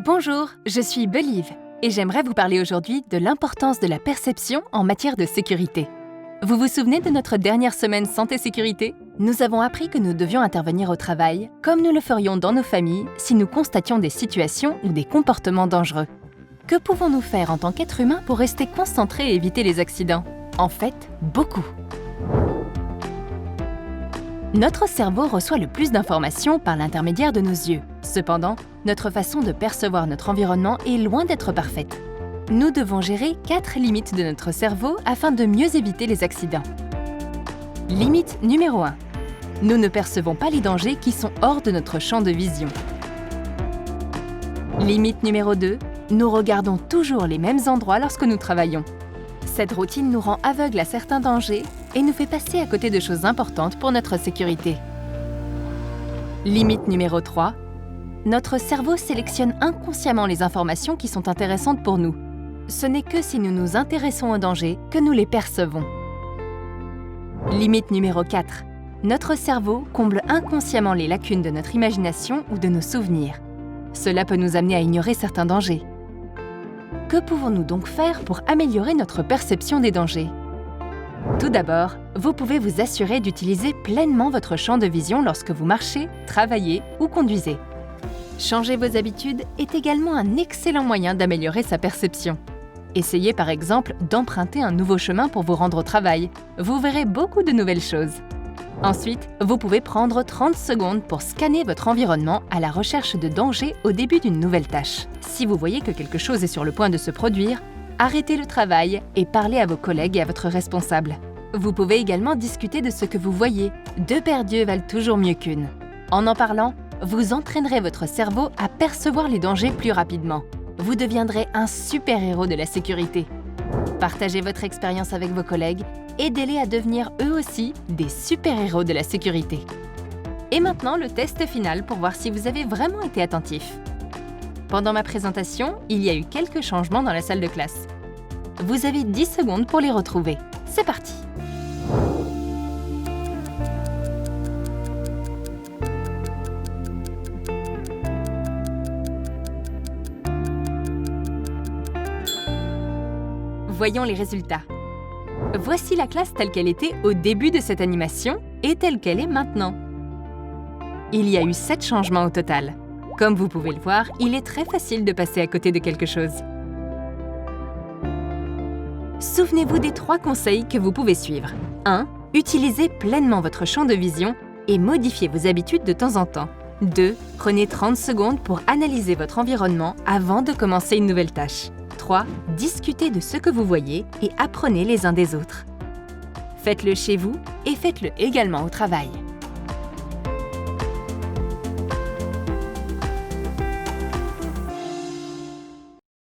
Bonjour, je suis Believe et j'aimerais vous parler aujourd'hui de l'importance de la perception en matière de sécurité. Vous vous souvenez de notre dernière semaine santé-sécurité? Nous avons appris que nous devions intervenir au travail, comme nous le ferions dans nos familles si nous constations des situations ou des comportements dangereux. Que pouvons-nous faire en tant qu'être humain pour rester concentrés et éviter les accidents? En fait, beaucoup. Notre cerveau reçoit le plus d'informations par l'intermédiaire de nos yeux. Cependant, notre façon de percevoir notre environnement est loin d'être parfaite. Nous devons gérer 4 limites de notre cerveau afin de mieux éviter les accidents. Limite numéro 1. Nous ne percevons pas les dangers qui sont hors de notre champ de vision. Limite numéro 2. Nous regardons toujours les mêmes endroits lorsque nous travaillons. Cette routine nous rend aveugles à certains dangers et nous fait passer à côté de choses importantes pour notre sécurité. Limite numéro 3. Notre cerveau sélectionne inconsciemment les informations qui sont intéressantes pour nous. Ce n'est que si nous nous intéressons aux dangers que nous les percevons. Limite numéro 4. Notre cerveau comble inconsciemment les lacunes de notre imagination ou de nos souvenirs. Cela peut nous amener à ignorer certains dangers. Que pouvons-nous donc faire pour améliorer notre perception des dangers? Tout d'abord, vous pouvez vous assurer d'utiliser pleinement votre champ de vision lorsque vous marchez, travaillez ou conduisez. Changer vos habitudes est également un excellent moyen d'améliorer sa perception. Essayez par exemple d'emprunter un nouveau chemin pour vous rendre au travail. Vous verrez beaucoup de nouvelles choses. Ensuite, vous pouvez prendre 30 secondes pour scanner votre environnement à la recherche de dangers au début d'une nouvelle tâche. Si vous voyez que quelque chose est sur le point de se produire, arrêtez le travail et parlez à vos collègues et à votre responsable. Vous pouvez également discuter de ce que vous voyez. 2 paires d'yeux valent toujours mieux qu'une. En parlant, vous entraînerez votre cerveau à percevoir les dangers plus rapidement. Vous deviendrez un super-héros de la sécurité. Partagez votre expérience avec vos collègues, aidez-les à devenir eux aussi des super-héros de la sécurité. Et maintenant, le test final pour voir si vous avez vraiment été attentif. Pendant ma présentation, il y a eu quelques changements dans la salle de classe. Vous avez 10 secondes pour les retrouver. C'est parti! Voyons les résultats. Voici la classe telle qu'elle était au début de cette animation et telle qu'elle est maintenant. Il y a eu 7 changements au total. Comme vous pouvez le voir, il est très facile de passer à côté de quelque chose. Souvenez-vous des 3 conseils que vous pouvez suivre. 1. Utilisez pleinement votre champ de vision et modifiez vos habitudes de temps en temps. 2. Prenez 30 secondes pour analyser votre environnement avant de commencer une nouvelle tâche. 3. Discutez de ce que vous voyez et apprenez les uns des autres. Faites-le chez vous et faites-le également au travail.